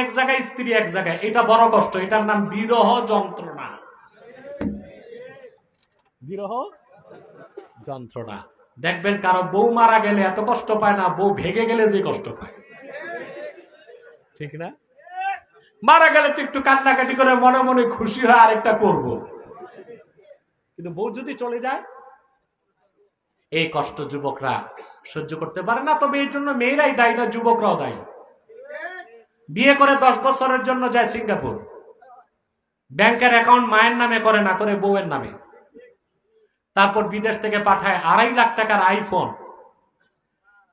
এক জায়গায়, স্ত্রী এক জায়গায়, এটা বড় কষ্ট। এটার নাম বিরহ যন্ত্রণা। বিরহ যন্ত্রণা। দেখবেন কারো বউ মারা গেলে এত কষ্ট পায় না, বউ ভেগে গেলে যে কষ্ট পায়, ঠিক না? মারা গেলে তো একটু কান্নাকাটি করে মনে মনে খুশি হয় আরেকটা করব, কিন্তু বউ যদি চলে যায়, এই কষ্ট যুবকরা সহ্য করতে পারে না। তবে এই জন্য মেয়েরাই দায়ী না, যুবকরাও দায়ী। বিয়ে করে 10 বছরের জন্য যায় সিঙ্গাপুর, ব্যাংকের অ্যাকাউন্ট মায়ের নামে করে, না করে বউয়ের নামে। তারপর বিদেশ থেকে পাঠায় 2.5 লাখ টাকার আইফোন।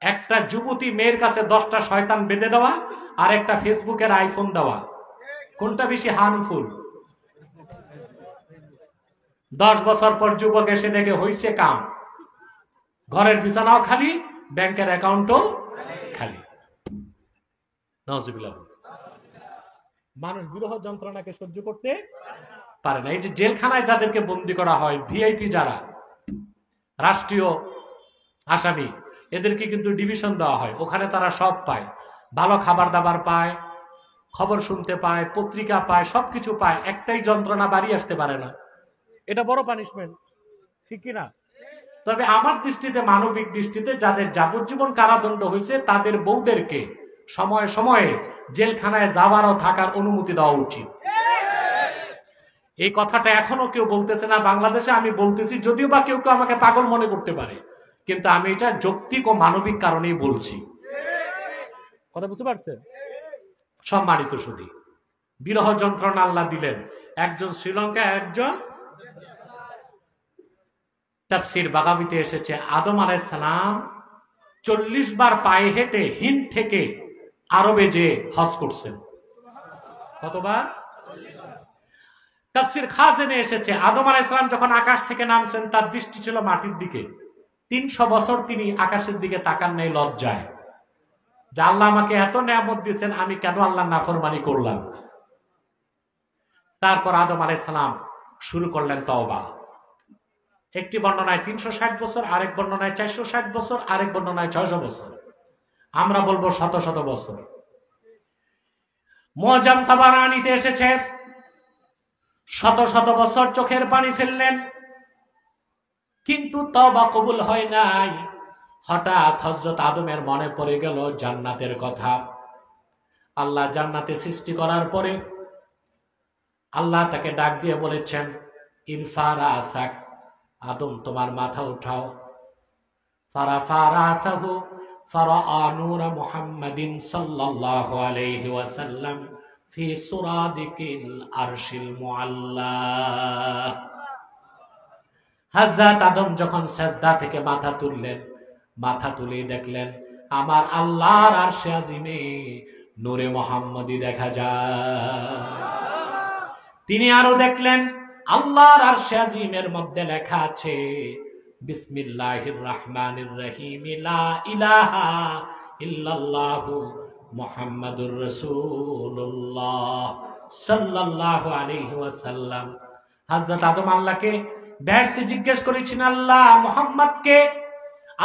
একটা যুবতী মেয়ের কাছে 10টা শয়তান বেঁধে দেওয়া আর একটা ফেসবুকের আইফোন দেওয়া, কোনটা বেশি হার্মফুল? 10 বছর পর যুবক এসে দেখে হইছে কাম, ঘরের বিছানাও খালি, ব্যাংকের অ্যাকাউন্টও খালি। নাউজুবিল্লাহ। মানুষ বিরহ যন্ত্রণাকে সহ্য করতে পারে না। এই যে জেলখানায় যাদেরকে বন্দী করা হয়, ভিআইপি যারা, রাষ্ট্রীয় আসামি, এদেরকে কিন্তু ডিভিশন দেওয়া হয়। ওখানে তারা সব পায়, ভালো খাবার দাবার পায়, খবর শুনতে পায়, পত্রিকা পায়, সবকিছু পায়। একটাই যন্ত্রণা, বাড়ি আসতে পারে না। এটা বড় পানিশমেন্ট, ঠিক কিনা? তবে আমার দৃষ্টিতে, মানবিক দৃষ্টিতে, যাদের যাবজ্জীবন কারাদণ্ড হয়েছে তাদের বউদেরকে সময়ে সময়ে জেলখানায় যাওয়ার ও থাকার অনুমতি দেওয়া উচিত। এই কথাটা এখনো কেউ বলতেছে না বাংলাদেশে। আমি বলতেছি, যদিও বা কেউ কেউ আমাকে পাগল মনে করতে পারে, কিন্তু আমি এটা যৌক্তিক ও মানবিক কারণেই বলছি। কথা বুঝতে পারছেন? সম্মানিত সুধী, বিরহ যন্ত্রণা আল্লাহ দিলেন একজন শ্রীলঙ্কা, একজন তাফসীর বাগাবিতে এসেছে, আদম আলাইহিস সালাম 40 বার পায়ে হেঁটে হিন্দ থেকে আরবে যে হজ করছেন। কতবার? তাফসীর খাজেনে এসেছে, আদম আলাইহিস সালাম যখন আকাশ থেকে নামছেন তার দৃষ্টি ছিল মাটির দিকে। 300 বছর তিনি আকাশের দিকে তাকান নাই লজ্জায়, যে আল্লাহ আমাকে এত নেয়ামত দিয়েছেন, আমি কেন আল্লাহর নাফরমানি করলাম। তারপর আদম আলাইহিস সালাম শুরু করলেন তওবা। একটি বর্ণনায় 360 বছর, আরেক বর্ণনায় 460 বছর, আরেক বর্ণনায় 600 বছর, আমরা বলবো শত শত বছর। মুআজ্জাম তাবারানীতে এসেছে, শত শত বছর চোখের পানি ফেললেন, কিন্তু তওবা কবুল হয় নাই। হঠাৎ হযরত আদমের মনে পড়ে গেল জান্নাতের কথা। আল্লাহ জান্নাতে সৃষ্টি করার পরে আল্লাহ তাকে ডাক দিয়ে বলেছেন, ইরফা রাসাক, আদম তোমার মাথা উঠাও। ফারাফা রাসাহু ফারাআ নূর মুহাম্মাদিন সাল্লাল্লাহু আলাইহি ওয়াসাল্লাম ফি সুরাদিকিল আরশিল মুআল্লা। হযরত আদম যখন সিজদা থেকে মাথা তুললেন, মাথা তুলে দেখলেন আমার আল্লাহর আরশে আজিমে নূরে মুহাম্মাদি দেখা যায়। তিনি আরো দেখলেন আল্লাহর আরশে আজিমের মধ্যে লেখা আছে, বিসমিল্লাহির রহমানির রহিম, লা ইলাহা ইল্লাল্লাহু মুহাম্মাদুর রাসূলুল্লাহ সাল্লাল্লাহু আলাইহি ওয়াসাল্লাম। হযরত আদম আল্লাহকে বেহেশতে জিজ্ঞেস করেছেন, আল্লাহ মুহাম্মদকে?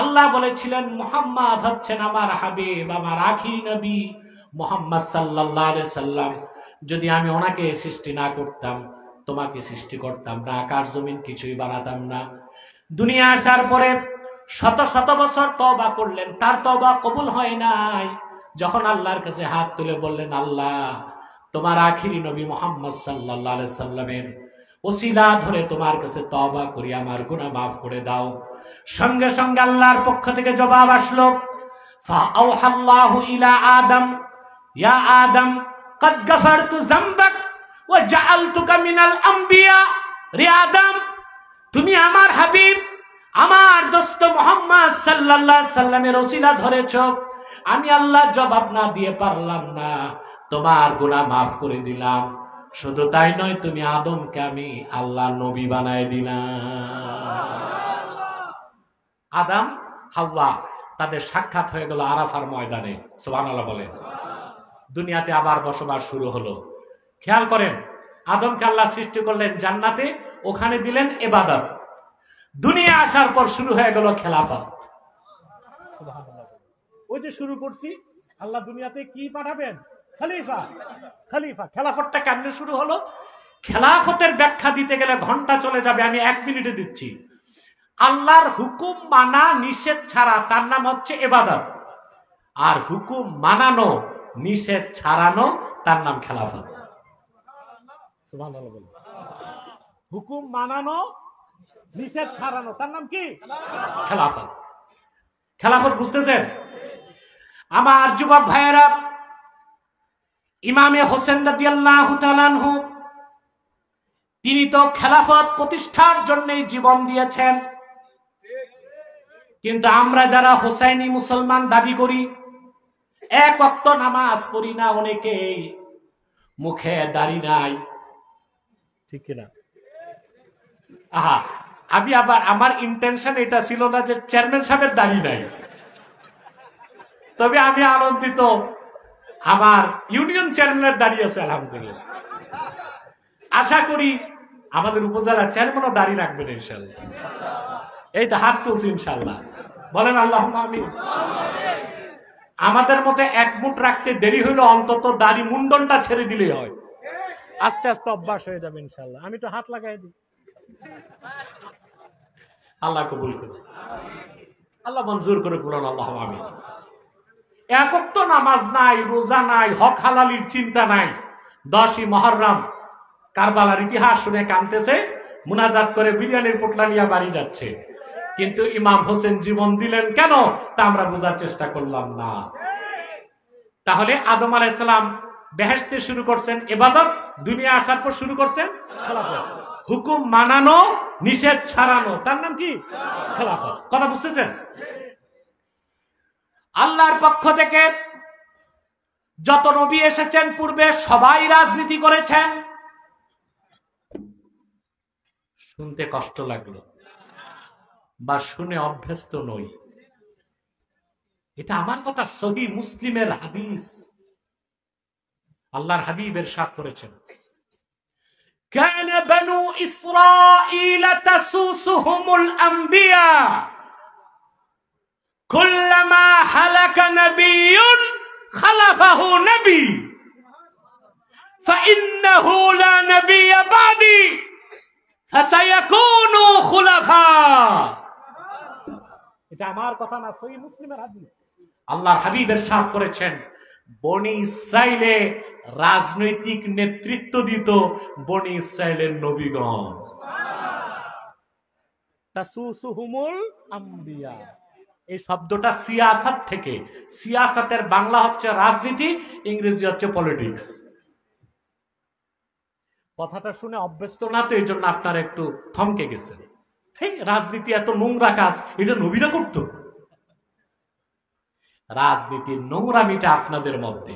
আল্লাহ বলেছিলেন, মুহাম্মদ হচ্ছেন আমার হাবিব, আমার আখির নবী মুহাম্মদ সাল্লাল্লাহু আলাইহি সাল্লাম। যদি আমি ওনাকে সৃষ্টি না করতাম, তোমাকে সৃষ্টি করতাম না, আকাশ জমিন কিছুই বানাতাম না। দুনিয়া আসার পরে শত শত বছর তওবা করলেন, তার তওবা কবুল হয় নাই। যখন আল্লাহর কাছে হাত তুলে বললেন, আল্লাহ তোমার আখিরি নবী মুহাম্মদ সাল্লাল্লাহু আলাইহি সাল্লামের ওসিলা ধরে তোমার কাছে তওবা করি, আমার গুনাহ মাফ করে দাও। সঙ্গে সঙ্গে আল্লাহর পক্ষ থেকে জবাব আসলো, ফাআওহাল্লাহু ইলা আদম, ইয়া আদম কদ গফারতু যামবাক ওয়া জাআলতুকা মিনাল আম্বিয়া। রে আদম, তুমি আমার হাবিব, আমার দোস্ত মুহাম্মদ সাল্লাল্লাহু আলাইহি সাল্লামের ওসিলা ধরেছো, আমি আল্লাহ জবাব না দিয়ে পারলাম না, তোমার গুনাহ মাফ করে দিলাম। শুধু তাই নয়, তুমি আদমকে আমি আল্লাহ নবী বানায় দিলাম। আদম হাওয়া তাদের সাক্ষাৎ হয়ে গেল আরাফার ময়দানে। সুবহানাল্লাহ বলেন। দুনিয়াতে আবার বসবাস শুরু হলো। খেয়াল করেন, আদমকে আল্লাহ সৃষ্টি করলেন জান্নাতে, ওখানে দিলেন ইবাদত। দুনিয়া আসার পর শুরু হয়ে গেল খেলাফত। ওই যে শুরু করছি, আল্লাহ দুনিয়াতে কি পাঠাবেন? খলিফা। খলিফা খেলাফতটা কেমনে শুরু হলো? খেলাফতের ব্যাখ্যা দিতে গেলে ঘন্টা চলে যাবে, আমি 1 মিনিটে দিচ্ছি। আল্লাহর হুকুম মানা নিষেধ ছাড়া তার নাম হচ্ছে ইবাদত, আর হুকুম মানানো নিষেধ ছাড়ানো তার নাম খেলাফত। সুবহানাল্লাহ। হুকুম মানানো নিষেধ ছাড়ানো তার নাম কি? খেলাফত। খেলাফত বুঝতেছেন? আমার যুবক ভাইয়েরা, ইমামে হোসেন রাদিয়াল্লাহু তাআলা আনহু তিনি তো খেলাফত প্রতিষ্ঠার জন্যই জীবন দিয়েছেন, কিন্তু আমরা যারা হোসাইনি মুসলমান দাবি করি, এক ওয়াক্ত নামাজ পড়ি না, অনেকেই মুখে দাড়ি নাই, ঠিক কিনা? আহা, আমি আবার আমার ইন্টেনশন এটা ছিল না যে চেয়ারম্যান সাহেবের দাড়ি নাই, তবে আমি আনন্দিত আমার ইউনিয়ন চেয়ারম্যানের দাড়ি আছে আলহামদুলিল্লাহ। আশা করি আমাদের উপজেলা চেয়ারম্যানও দাড়ি রাখবেন ইনশাআল্লাহ। এই তো হাত তুলছি ইনশাআল্লাহ, বলেন আল্লাহুম্মা আমিন। আমাদের মতে এক মুঠ রাখতে দেরি হইলো, অন্তত দাড়ি মুন্ডনটা ছেড়ে দিলেই হয়, আস্তে আস্তে অভ্যাস হয়ে যাবে ইনশাআল্লাহ। আমি তো হাত লাগাই দিই। আল্লাহ কবুল করুন, আল্লাহ মঞ্জুর করে বলুন আল্লাহুম্মা আমিন। এক ওয়াক্ত নামাজ নাই, রোজা নাই, হক হালালির চিন্তা নাই। 10ই মুহররম কারবালার ইতিহাস শুনে কাঁদতেছে, মুনাজাত করে বিরিয়ানির পোটলা নিয়ে বাড়ি যাচ্ছে, কিন্তু ইমাম হোসেন জীবন দিলেন কেন তা আমরা বোঝার চেষ্টা করলাম না। তাহলে আদম আলাইহিস সালাম বেহেশতে শুরু করছেন ইবাদত, দুনিয়া আসার পর শুরু করছেন খেলাফত। হুকুম মানানো নিষেধ ছাড়ানো তার নাম কি? খেলাফত। কথা বুঝতেছেন? আল্লাহর পক্ষ থেকে যত নবী এসেছেন পূর্বে সবাই রাজনীতি করেছেন। শুনতে কষ্ট লাগলো বা শুনে অভ্যস্ত নই, এটা আমার কথা, সহিহ মুসলিমের হাদিস। আল্লাহর হাবিব ইরশাদ করেছেন, কানা বানু ইসরাঈল তাসুসুহুমুল আম্বিয়া কুল্লামা হালাকা নাবিয়্যুন খালাফাহু নবী ফাইন্নাহু লা নাবিয়্যা বাদি ফাসায়াকুনু খুলাফা। এটা আমার কথা না, সহিহ মুসলিমের হাদিস। আল্লাহর হাবিব ইরশাদ করেছেন, বনি ইসরাইলে রাজনৈতিক নেতৃত্ব দিত বনি ইসরাইলের নবীগণ। তাসুসুহুমুল আম্বিয়া, এই শব্দটা সিয়াসাত থেকে, সিয়াসাতের বাংলা হচ্ছে রাজনীতি, ইংরেজি হচ্ছে পলিটিক্স। কথাটা শুনে অভ্যস্ত না তো, এই জন্য আপনারা একটু থমকে গেছেন। রাজনীতি এত নোংরা কাজ, এটা নবীরা করতো? রাজনীতির নোংরামিটা আপনাদের মধ্যে।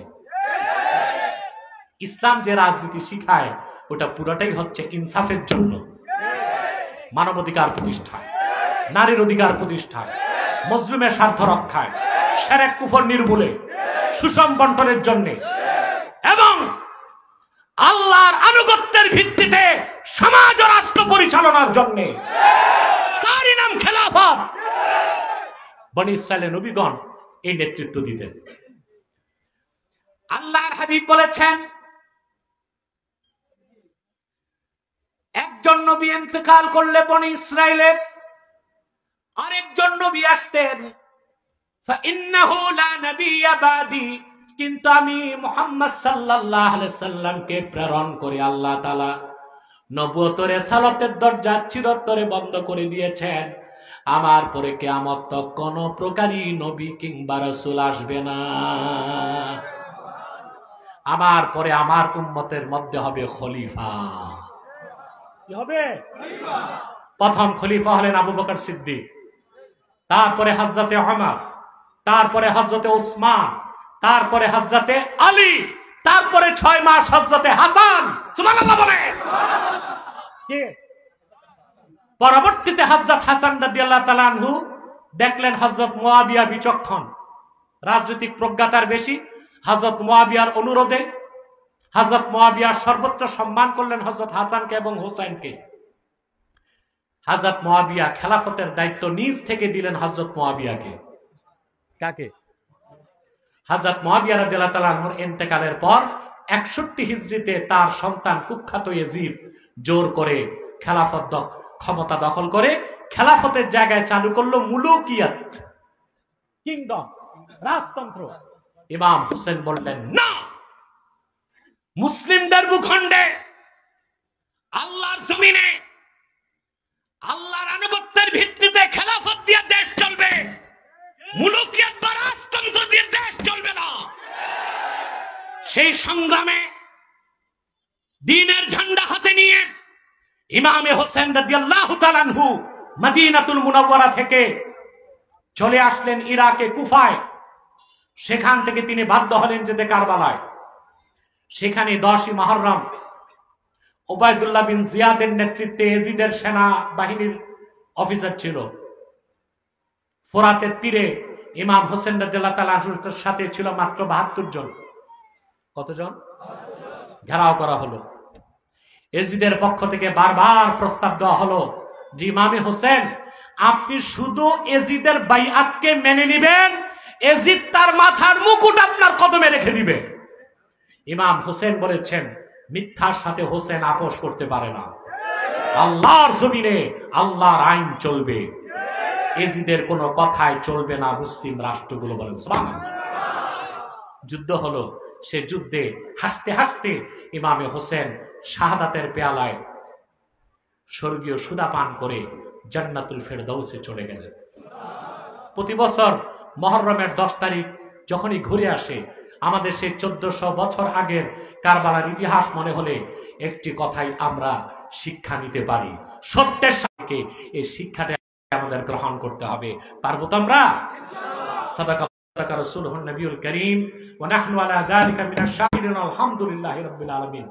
ইসলাম যে রাজনীতি শিখায় ওটা পুরোটাই হচ্ছে ইনসাফের জন্য, মানবাধিকার প্রতিষ্ঠায়, নারীর অধিকার প্রতিষ্ঠায়, মুসলিমের স্বার্থ রক্ষায়, শিরক কুফর নির্মূলে, সুষম বন্টনের জন্য এবং আল্লাহর আনুগত্যের ভিত্তিতে সমাজ ও রাষ্ট্র পরিচালনার জন্য। তারই নাম খেলাফত। বনি ইসরাইলের নবীগণ এই নেতৃত্ব দিতেন। আল্লাহর হাবিব বলেছেন, একজন নবী ইন্তেকাল করলে বনি ইসরাইলে আরেকজন নবী আসতেন, ফাইন্নাহু লা নাবিয়্যা বাদি, কিন্তু আমি মুহাম্মদ সাল্লাল্লাহু আলাইহি সাল্লামকে প্রেরণ করে আল্লাহ তাআলা নবুয়ত রিসালাতের দরজা চিরতরে বন্ধ করে দিয়েছেন। আমার পরে কিয়ামত তক কোন প্রকারই নবী কিংবা রাসূল আসবে না। আমার পরে আমার উম্মতের মধ্যে হবে খলিফা। কি হবে? খলিফা। প্রথম খলিফা হলেন আবু বকর সিদ্দিক, তারপরে হযরতে ওমর, তারপরে হযরতে ওসমান, তারপরে হযরতে আলী, তারপরে 6 মাস হযরতে হাসান। সুবহানাল্লাহ বলে। কে? পরবর্তীতে হযরত হাসান রাদিয়াল্লাহু তাআলা আনহু দেখলেন হযরত মুয়াবিয়া বিচক্ষণ, রাজনৈতিক প্রজ্ঞা তার বেশি। হযরত মুয়াবিয়ার অনুরোধে হযরত মুয়াবিয়া সর্বোচ্চ সম্মান করলেন হযরত হাসানকে এবং হোসেনকে। হযরত মুয়াবিয়া খেলাফতের দায়িত্ব নিজ থেকে দিলেন হযরত মুয়াবিয়াকে। কাকে? হযরত মুআবিয়া রাদিয়াল্লাহু তাআলা আনহুর ইন্তেকালের পর 61 হিজরিতে তার সন্তান কুখ্যাত ইয়াজিদ জোর করে খেলাফত ক্ষমতা দখল করে খেলাফতের জায়গায় চালু করলো মুলুকিয়াত, কিংডম, রাজতন্ত্র। ইমাম হোসেন বললেন, না, মুসলিমদের ভূখণ্ডে আল্লাহর জমিনে আল্লাহর আনুগত্যের ভিত্তিতে খেলাফত দিয়ে দেশ চলবে, মুলুকিয়াত বা রাজতন্ত্র দিয়ে দেশ চলবে না। সেই সংগ্রামে দ্বীনের ঝান্ডা হাতে নিয়ে ইমামে হোসেন রাদিয়াল্লাহু তাআলা আনহু মদিনাতুল মুনাওয়ারা থেকে চলে আসলেন ইরাকে কুফায়। সেখান থেকে তিনি বাধ্য হলেন যেতে কারবালায়। সেখানে 10ই মুহররম উবাইদুল্লাহ বিন জিয়াদের নেতৃত্বে ইয়াজিদের সেনা বাহিনীর অফিসার ছিল। ফোরাতের তীরে ইমাম হোসেন রাদিয়াল্লাহু তাআলা আনহুর সাথে ছিল মাত্র 72 জন। কতজন? ঘেরাও করা হলো। ইয়াজিদের পক্ষ থেকে বারবার প্রস্তাব দেওয়া হলো যে ইমামে হোসেন, আপনি শুধু ইয়াজিদের বাইআতকে মেনে নেবেন, ইয়াজিদ তার মাথার মুকুট আপনার কদমে রেখে দিবে। ইমাম হোসেন বলেছেন, মিথ্যার সাথে হোসেন আপোষ করতে পারে না। আল্লাহর জমিনে আল্লাহর আইন চলবে, ইয়াজিদের কোনো কথাই চলবে না। মুসলিম রাষ্ট্রগুলো বলেন সুবহানাল্লাহ। যুদ্ধ হলো। সে যুদ্ধে হাসতে হাসতে ইমামে হোসেন শাহাদাতের পেয়ালায় স্বর্গীয় সুধা পান করে জান্নাতুল ফেরদাউসে চলে গেলেন। প্রতি বছর মুহররমের 10 তারিখ যখনই ঘুরে আসে, আমাদের সেই 1400 বছর আগের কারবালার ইতিহাস মনে হলে একটি কথাই আমরা শিক্ষা নিতে পারি, সত্যের সাথে এই শিক্ষাটা আমাদের গ্রহণ করতে হবে। পারবো তো আমরা? সাদাকা রাসূলুহুন নবিয়ুল কারীম ওয়া নাহনু আলা যালিকা মিনাশ শাহিদিন আলহামদুলিল্লাহি রাব্বিল আলামিন।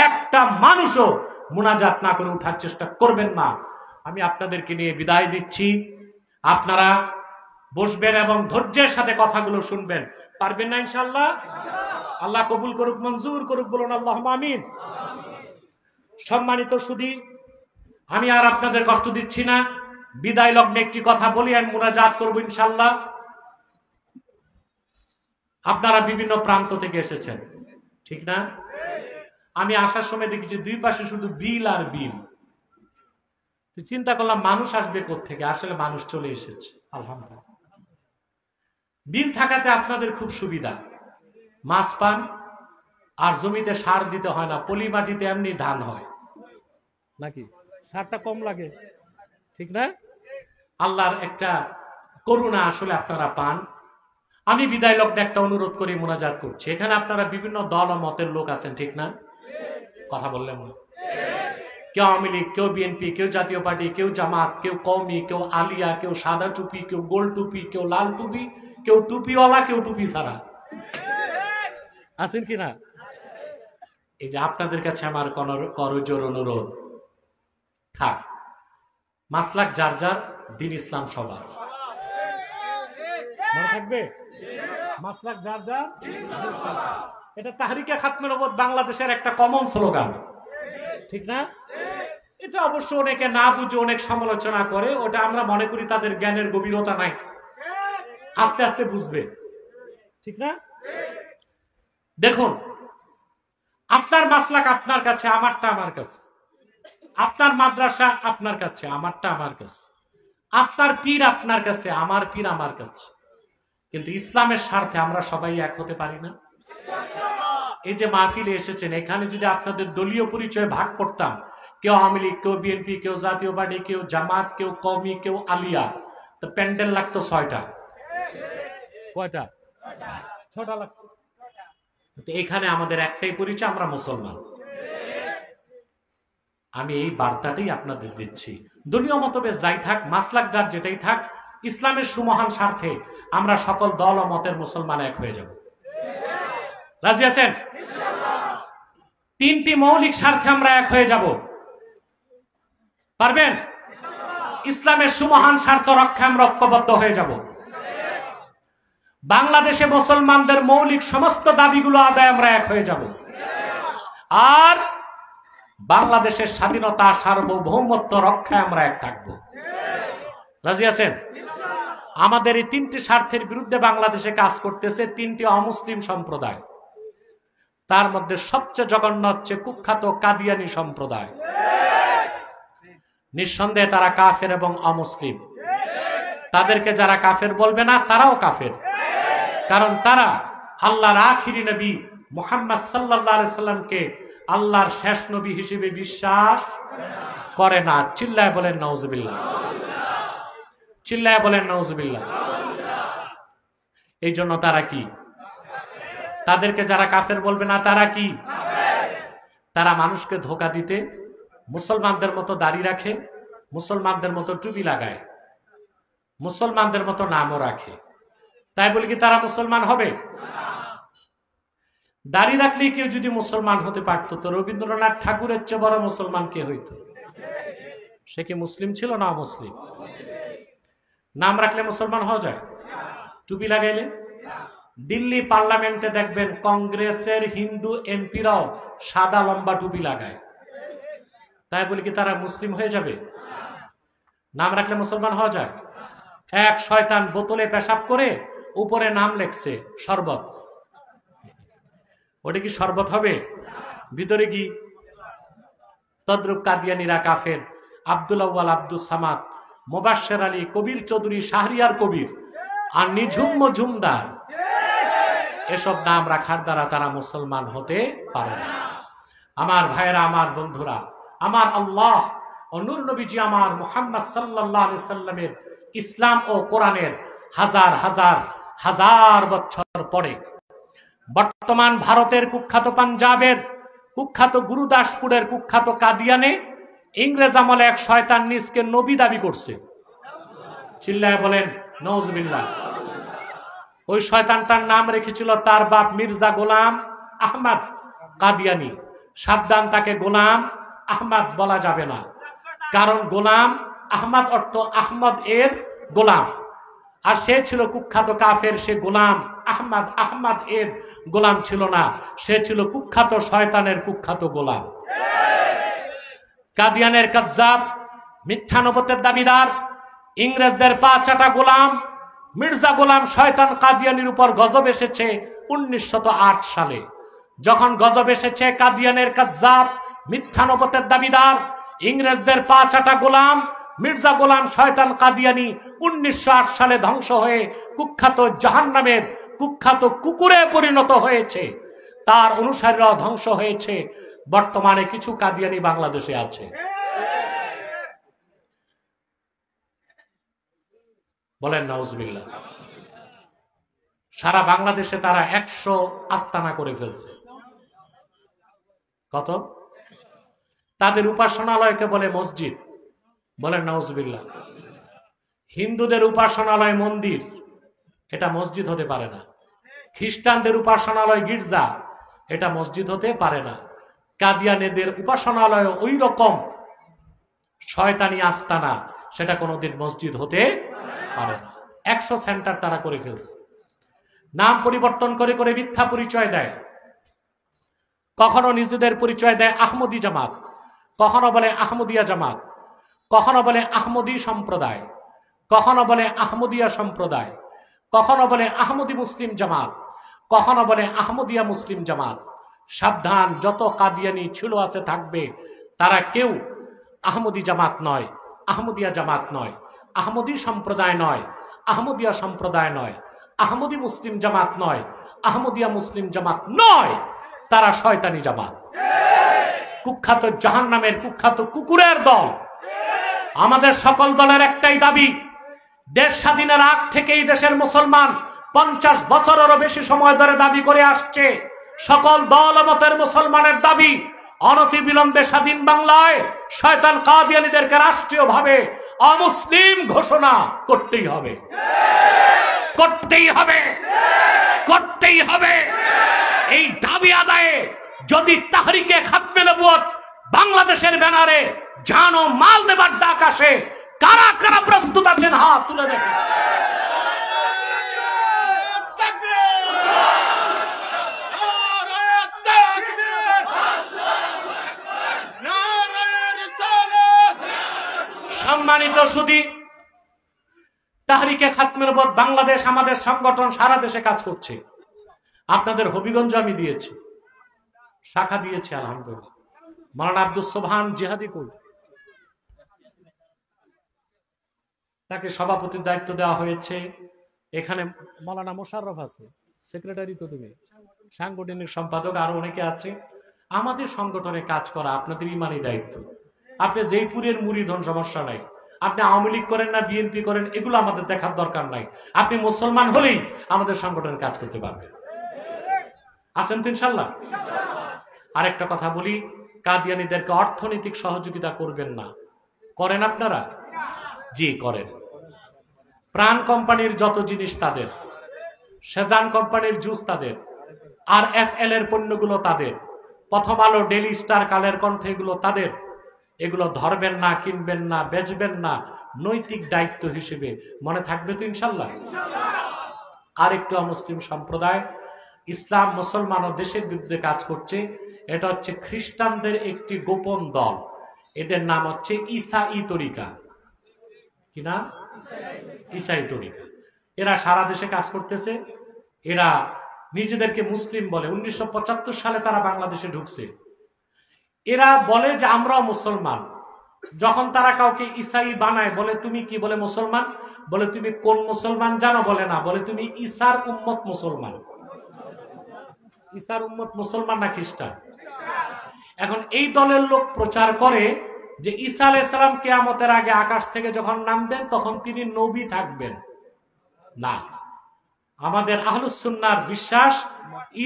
একটা মানুষও মুনাজাত না করে ওঠার চেষ্টা করবেন না। আমি আপনাদেরকে নিয়ে বিদায় দিচ্ছি। আপনারা বসবেন এবং ধৈর্যের সাথে কথাগুলো শুনবেন। পারবেন না ইনশাআল্লাহ? আল্লাহ কবুল করুক, মঞ্জুর করুক, বলুন আল্লাহুম্মা আমিন। সম্মানিত সুধী, আমি আর আপনাদের কষ্ট দিচ্ছি না। বিদায় লগ্নে একটি কথা বলি, আমি মুনাজাত করবো ইনশাআল্লাহ। আপনারা বিভিন্ন প্রান্ত থেকে এসেছেন, ঠিক না? আমি আসার সময় দেখেছি দুই পাশে শুধু বিল আর বিল। চিন্তা করলাম মানুষ আসবে কোত্থেকে, আসলে মানুষ চলে এসেছে আলহামদুলিল্লাহ। বিল থাকাতে আপনাদের খুব সুবিধা, মাছ পান, আর জমিতে সার দিতে হয় না। পলি মাটিতে এমনি ধান হয় নাকি, সারটা কম লাগে, ঠিক না? আল্লাহর একটা করুণা আসলে আপনারা পান। আমি বিদায় লগ্নে একটা অনুরোধ করে মুনাজাত করছি। এখানে আপনারা বিভিন্ন দল ও মতের লোক আছেন, ঠিক না? কথা বললেন না? কেউ আওয়ামী লীগ, কেউ বিএনপি, কেউ জাতীয় পার্টি, কেউ জামাত, কেউ কওমি, কেউ আলিয়া, কেউ সাদা টুপি, কেউ গোল টুপি, কেউ লাল টুপি, কেউ টুপিওয়ালা, কেউ টুপি ছাড়া আছেন কিনা? এই যে আপনাদের কাছে আমার করজোর অনুরোধ, থাক, মাসলাক যার যার, দ্বীন ইসলাম সবার। মনে থাকবে? মাসলাক যার যার, এটা তাহরিকে খাতমে নবুওয়াত বাংলাদেশের একটা কমন স্লোগান, ঠিক না? এটা অবশ্য অনেকে না বুঝে অনেক সমালোচনা করে, ওটা আমরা মনে করি তাদের জ্ঞানের গভীরতা নাই, আস্তে আস্তে বুঝবে, ঠিক না? দেখুন, আপনার মাসলাক আপনার কাছে, আমারটা আমার কাছে, আপনার মাদ্রাসা আপনার কাছে, আমারটা আমার কাছে, আপনার পীর আপনার কাছে, আমার পীর আমার কাছে, কিন্তু ইসলামের স্বার্থে আমরা সবাই এক হতে পারি না? এই যে মাহফিলে এসেছেন, এখানে যদি আপনাদের দলীয় পরিচয় ভাগ করতাম, কেউ আওয়ামী লীগ, কেউ বিএনপি, কেউ জাতীয় পার্টি, কেউ জামাত, কেউ কওমি, কেউ আলিয়া, তো প্যান্ডেল লাগতো 6টা। কয়টা? 6টা লাগতো। এখানে আমাদের একটাই পরিচয়, আমরা মুসলমান। আমি এই বার্তাটাই আপনাদের দিচ্ছি। দলীয় মতভেদ যাই থাক, মাসলাক যার যেটাই থাক, ইসলামের সুমহান স্বার্থে আমরা সকল দল ও মতের মুসলমান এক হয়ে যাব। রাজি আছেন? 3টি মৌলিক স্বার্থে আমরা এক হয়ে যাব। পারবেন? ইসলামের সুমহান স্বার্থ রক্ষা আমরা ঐক্যবদ্ধ হয়ে যাব। বাংলাদেশে মুসলমানদের মৌলিক সমস্ত দাবিগুলো আদায় আমরা এক হয়ে যাব। আর বাংলাদেশের স্বাধীনতা, সার্বভৌমত্ব রক্ষায় আমরা এক থাকবো। রাজি আছেন? আমাদের এই তিনটি স্বার্থের বিরুদ্ধে বাংলাদেশে কাজ করতেছে তিনটি অমুসলিম সম্প্রদায়। তার মধ্যে সবচেয়ে জঘন্য হচ্ছে কুখ্যাত কাদিয়ানী সম্প্রদায়। নিঃসন্দেহে তারা কাফের এবং অমুসলিম। তাদেরকে যারা কাফের বলবে না তারাও কাফের, কারণ তারা আল্লাহর আখিরি নবী মুহাম্মদ সাল্লাল্লাহু আলাইহি সাল্লামকে আল্লাহর শেষ নবী হিসেবে বিশ্বাস করে না। চিল্লায় বলেন নাউজুবিল্লাহ, চিল্লায় বলেন নাউজুবিল্লাহ। এই জন্য তারা কি? তাদেরকে যারা কাফের বলবে না তারা কি? তারা মানুষকে ধোঁকা দিতে মুসলমানদের মতো দাড়ি রাখে, মুসলমানদের মতো টুপি লাগায়, মুসলমানদের মতো নামও রাখে। তাই বলি কি তারা মুসলমান হবে? দাড়ি রাখলেই কেউ যদি মুসলমান হতে পারত তো রবীন্দ্রনাথ ঠাকুরের চেয়ে বড় মুসলমান কে হইতো? সে কি মুসলিম ছিল না অমুসলিম? নাম রাখলে মুসলমান হওয়া যায়? টুপি লাগাইলে? দিল্লি পার্লামেন্টে দেখবেন কংগ্রেসের হিন্দু এমপিরাও সাদা লম্বা টুপি লাগায়। তাই বলি কি তারা মুসলিম হয়ে যাবে? নাম রাখলে মুসলমান হওয়া যায়? এক শয়তান বোতলে পেশাব করে উপরে নাম লেখছে শরবত, ওটা কি শরবত হবে? ভিতরে কি? তদ্রুপ কাদিয়ানীরা কাফের। আব্দুল আউয়াল, আব্দুল সামাদ, মোবাশ্বের আলী, কবির চৌধুরী, শাহরিয়ার কবির আর নিঝুম মজুমদার, এসব নাম রাখার দ্বারা তারা মুসলমান হতে পারে না। আমার ভাইয়েরা, আমার বন্ধুরা, আমার আল্লাহ ও নূর নবীজি আমার মুহাম্মদ সাল্লাল্লাহু আলাইহি সাল্লামের ইসলাম ও কোরআনের হাজার হাজার হাজার বছর পরে বর্তমান ভারতের কুখ্যাত পাঞ্জাবের কুখ্যাত গুরুদাসপুরের কুখ্যাত কাদিয়ানে ইংরেজ আমলে এক শয়তান নিজকে নবী দাবি করছে। চিল্লায় বলেন নাউজুবিল্লাহ। ওই শয়তানটার নাম রেখেছিল তার বাপ মির্জা গোলাম আহমদ কাদিয়ানী। সাবধান, তাকে গোলাম আহমদ বলা যাবে না, কারণ গোলাম আহমদ অর্থ আহমদ এর গোলাম, আর সে ছিল কুখ্যাত কাফের। সে গোলাম আহমদ, আহমদ এর গোলাম ছিল না, সে ছিল কুখ্যাত শয়তানের কুখ্যাত গোলাম। কাদিয়ানের কাজ্জাব, মিথ্যা নবুয়তের দাবিদার, ইংরেজদের পা চাটা গোলাম মির্জা গোলাম শয়তান কাদিয়ানির উপর গজব এসেছে 1908 সালে। যখন গজব এসেছে, কাদিয়ানের কাজ্জাব, মিথ্যা নবুয়তের দাবিদার, ইংরেজদের পা চাটা গোলাম মির্জা গোলাম শয়তান কাদিয়ানি 1908 সালে ধ্বংস হয়ে কুখ্যাত জাহান্নামের কুখ্যাত কুকুরে পরিণত হয়েছে। তার অনুসারীরাও ধ্বংস হয়েছে। বর্তমানে কিছু কাদিয়ানি বাংলাদেশে আছে। বলেন নাউজুবিল্লাহ। সারা বাংলাদেশে তারা 100 আস্তানা করে ফেলছে। কত? তাদের উপাসনালয়কে বলে মসজিদ। বলেন নাউজুবিল্লাহ। হিন্দুদের উপাসনালয় মন্দির, এটা মসজিদ হতে পারে না। খ্রিস্টানদের উপাসনালয় গির্জা, এটা মসজিদ হতে পারে না। কাদিয়ানীদের উপাসনালয় ওই রকম শয়তানি আস্তানা, সেটা কোনোদিন মসজিদ হতে পারে না। 100 সেন্টার তারা করে ফেলছে। নাম পরিবর্তন করে করে মিথ্যা পরিচয় দেয়। কখনো নিজেদের পরিচয় দেয় আহমদী জামাত, কখনো বলে আহমদিয়া জামাত, কখনো বলে আহমদী সম্প্রদায়, কখনো বলে আহমদিয়া সম্প্রদায়, কখনো বলে আহমদী মুসলিম জামাত, কখনো বলে আহমদিয়া মুসলিম জামাত। সাবধান, যত কাদিয়ানি ছিল আছে থাকবে, তারা কেউ আহমদী জামাত নয়, আহমদিয়া জামাত নয়, আহমদী সম্প্রদায় নয়, আহমদিয়া সম্প্রদায় নয়, আহমদী মুসলিম জামাত নয়, আহমদিয়া মুসলিম জামাত নয়, তারা শয়তানি জামাত, কুখ্যাত জাহান্নামের কুখ্যাত কুকুরের দল। আমাদের সকল দলের একটাই দাবি, দেশ স্বাধীনের আগ থেকেই দেশের মুসলমান 50 বছরেরও বেশি সময় ধরে দাবি করে আসছে, সকল দল মতের মুসলমানের দাবি, অনতিবিলম্বে স্বাধীন বাংলায় শয়তান কাদিয়ানীদেরকে রাষ্ট্রীয়ভাবে অমুসলিম ঘোষণা করতেই হবে, করতেই হবে, করতেই হবে। এই দাবি আদায়ে যদি তাহরিকে খাতমে নবুয়ত বাংলাদেশের ব্যানারে জান ও মাল দেবার ডাক আসে, কারা কারা প্রস্তুত আছেন? হাত তুলে দেখেন। সম্মানিত সুধী, তাহরিকে খাতমে নবুয়ত বাংলাদেশ আমাদের সংগঠন সারা দেশে কাজ করছে। আপনাদের হবিগঞ্জ আমি দিয়েছি, শাখা দিয়েছি আলহামদুলিল্লাহ। মাওলানা আব্দুস সোবহান জিহাদি কই, তাকে সভাপতির দায়িত্ব দেওয়া হয়েছে। এখানে মাওলানা মোশাররফ আছে, সেক্রেটারি তো তুমি, সাংগঠনিক সম্পাদক আরো অনেকে আছে। আমাদের সংগঠনে কাজ করা আপনাদের ইমানি দায়িত্ব। আপনি জয়পুরের মুরিদ হন, সমস্যা নাই। আপনি আওয়ামী লীগ করেন না বিএনপি করেন, এগুলো আমাদের দেখার দরকার নাই। আপনি মুসলমান হলেই আমাদের সংগঠনে কাজ করতে পারবেন। আছেন তো ইনশাল্লাহ? আরেকটা কথা বলি, কাদিয়ানীদেরকে অর্থনৈতিক সহযোগিতা করবেন না। করেন আপনারা? জি করেন। প্রাণ কোম্পানির যত জিনিস তাদের, সেজান কোম্পানির জুস তাদের, আর এফএল এর পণ্যগুলো তাদের, প্রথম আলো, ডেইলি স্টার, কালের কণ্ঠ এগুলো তাদের। এগুলো ধরবেন না, কিনবেন না, বেচবেন না, নৈতিক দায়িত্ব হিসেবে মনে থাকবে তো ইনশাল্লাহ? আরেকটু অমুসলিম সম্প্রদায় ইসলাম মুসলমান ও দেশের বিরুদ্ধে কাজ করছে। এটা হচ্ছে খ্রিস্টানদের একটি গোপন দল, এদের নাম হচ্ছে ঈসাই তরিকা। কি নাম? ঈসাই তরিকা। এরা সারা দেশে কাজ করতেছে। এরা নিজেদেরকে মুসলিম বলে। 1975 সালে তারা বাংলাদেশে ঢুকছে। এরা বলে যে আমরাও মুসলমান। যখন তারা কাউকে ঈসাই বানায়, বলে তুমি কি? বলে মুসলমান। বলে তুমি কোন মুসলমান জানো? বলে না। বলে তুমি ঈসার উম্মত মুসলমান। ঈসার উম্মত মুসলমান না খ্রিস্টান? এখন এই দলের লোক প্রচার করে যে ঈসা আলাইহিস সালাম কিয়ামতের আগে আকাশ থেকে যখন নামবেন তখন তিনি নবী থাকবেন না। আমাদের আহলুস সুন্নাহর বিশ্বাস,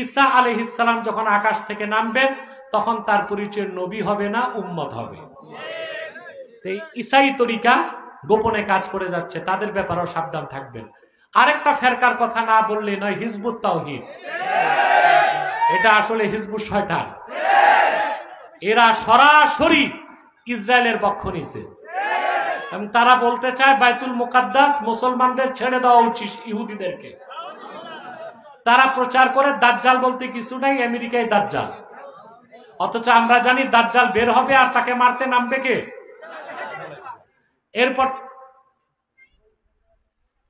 ঈসা আলাইহিস সালাম যখন আকাশ থেকে নামবেন তখন তার পরিচয় নবী হবে না, উম্মত হবে। এই ঈসাই তরিকা গোপনে কাজ করে যাচ্ছে, তাদের ব্যাপারেও সাবধান থাকবেন। আরেকটা ফেরকার কথা না বললে নয়, হিজবুত তাওহীদ। এটা আসলে হিজবুত শয়তান। এরা সরাসরি ইসরায়েলের পক্ষ নিছে এবং তারা বলতে চায় বাইতুল মুকাদ্দাস মুসলমানদের ছেড়ে দেওয়া উচিত ইহুদিদেরকে। তারা প্রচার করে দাজ্জাল বলতে কিছু নাই, আমেরিকায় দাজ্জাল। অথচ আমরা জানি দাজ্জাল বের হবে আর তাকে মারতে নামবে কে?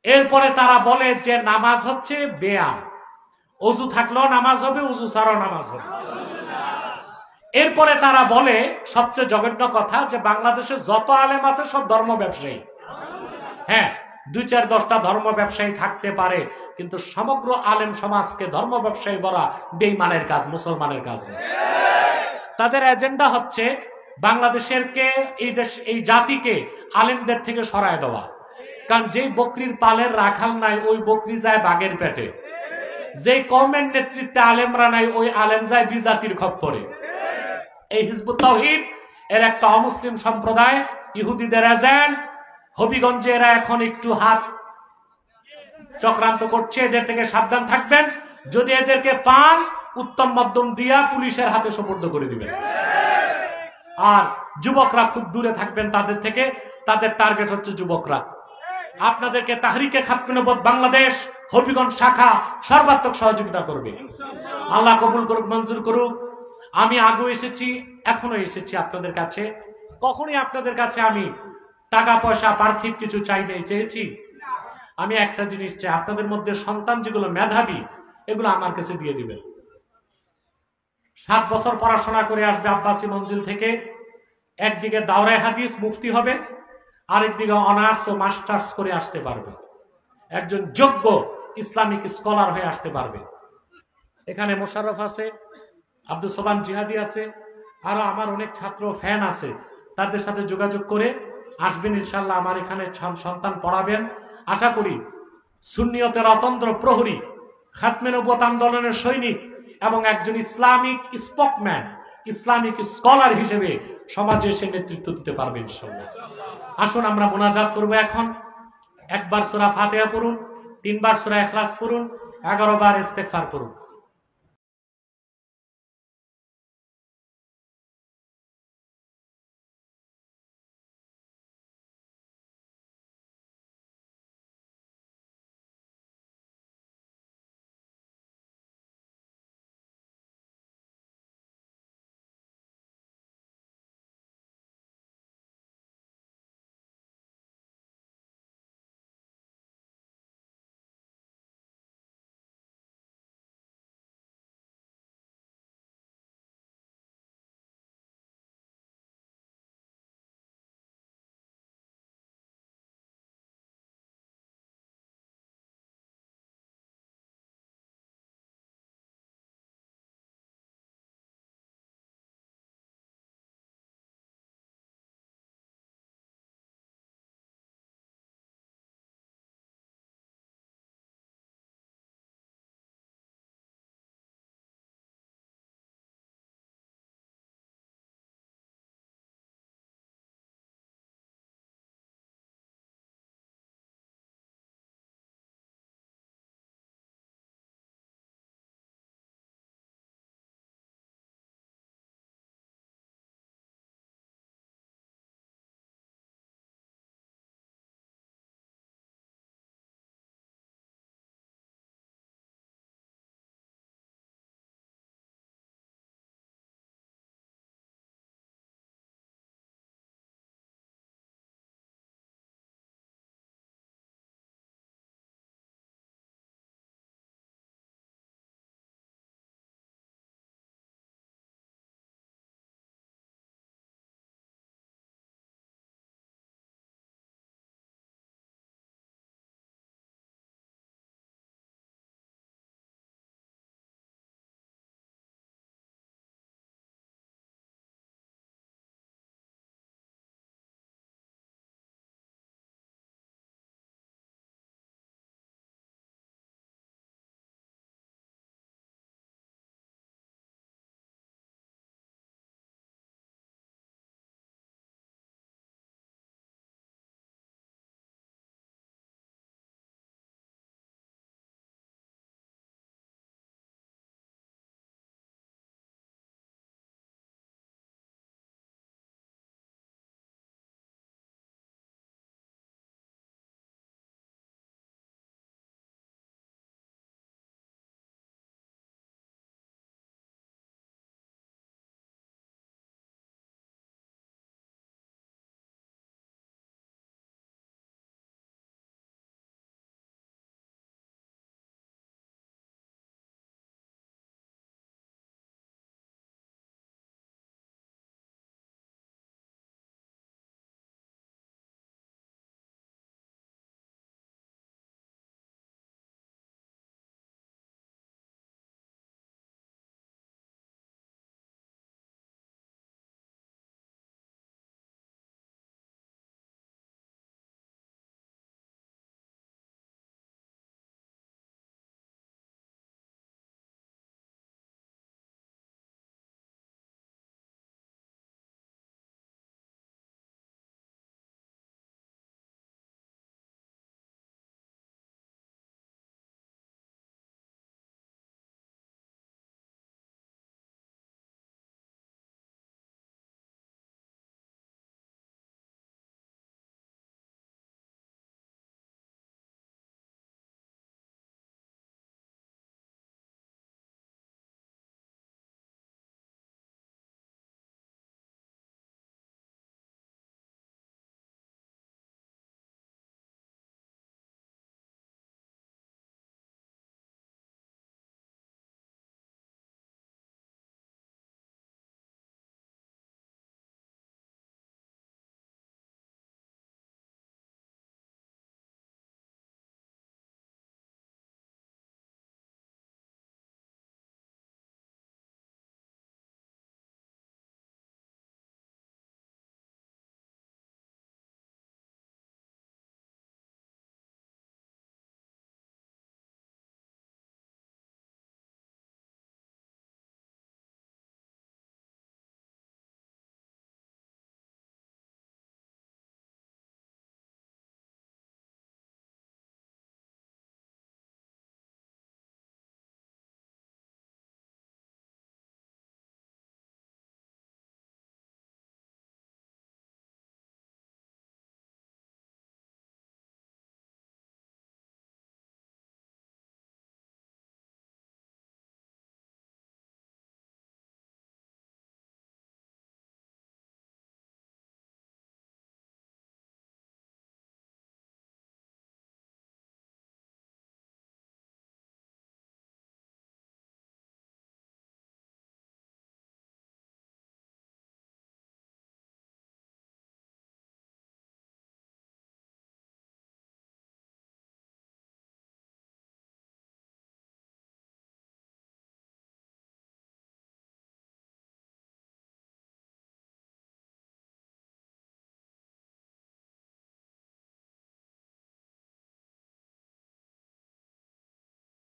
এরপরে তারা বলে যে নামাজ হচ্ছে বেয়াম, অজু থাকলেও নামাজ হবে, অজু ছাড়াও নামাজ হবে। এরপরে তারা বলে সবচেয়ে জঘন্য কথা যে বাংলাদেশে যত আলেম আছে সব ধর্ম ব্যবসায়ী। হ্যাঁ, 2-4-10টা ধর্ম ব্যবসায়ী থাকতে পারে, কিন্তু সমগ্র আলেম সমাজকে ধর্ম ব্যবসায়ী বলা বেঈমানের কাজ, মুসলমানের কাজ। তাদের এজেন্ডা হচ্ছে বাংলাদেশের কে, এই জাতিকে আলেমদের থেকে সরায় দেওয়া। কারণ যেই বকরির পালের রাখাল নাই ওই বকরি যায় বাঘের পেটে, যে কওমের নেতৃত্বে আলেমরা নাই ওই আলেম যায় বিজাতির খপ্পরে। এই হিজবুত তাওহীদ এর একটা অমুসলিম সম্প্রদায়, ইহুদিদের এজেন্ট। হবিগঞ্জে এরা এখন একটু হাত চক্রান্ত করছে, এদের থেকে সাবধান থাকবেন। যদি এদেরকে পান, উত্তম মধ্যম দিয়া পুলিশের হাতে সোপর্দ করে দিবেন। আর যুবকরা খুব দূরে থাকবেন তাদের থেকে, তাদের টার্গেট হচ্ছে যুবকরা। আপনাদেরকে তাহরিকে খাতমে নবুয়ত বাংলাদেশ হবিগঞ্জ শাখা সর্বাত্মক সহযোগিতা করবে। আল্লাহ কবুল করুক, মঞ্জুর করুক। আমি আগেও এসেছি, এখনো এসেছি আপনাদের কাছে। কখনই আপনাদের কাছে আমি টাকা পয়সা পার্থিব কিছু চাই নাই, চেয়েছি? আমি একটা জিনিস চাই, আপনাদের মধ্যে সন্তান যেগুলো মেধাবী এগুলো আমার কাছে দিয়ে দিবেন। 7 বছর পড়াশোনা করে আসবে আব্বাসী মঞ্জিল থেকে, একদিকে দাওরায়ে হাদিস মুফতি হবে, আরেকদিকে অনার্স ও মাস্টার্স করে আসতে পারবে। একজন যোগ্য ইসলামিক স্কলার হয়ে আসতে পারবে। এখানে মোশাররফ আছে, আব্দুস সোবহান জিহাদি আছে, আরো আমার অনেক ছাত্র ফ্যান আছে। তাদের সাথে যোগাযোগ করে আসবেন ইনশাল্লাহ। আমার এখানে সন্তান পড়াবেন। আশা করি সুন্নিয়তের অতন্ত্র প্রহরী, খাতমে নবুয়ত আন্দোলনের সৈনিক এবং একজন ইসলামিক স্পোকম্যান, ইসলামিক স্কলার হিসেবে সমাজে সে নেতৃত্ব দিতে পারবে ইনশাল্লাহ। আসুন আমরা মুনাজাত করব এখন। 1 বার সূরা ফাতিহা পড়ুন, 3 বার সূরা ইখলাস পড়ুন, 11 বার ইস্তেগফার পড়ুন।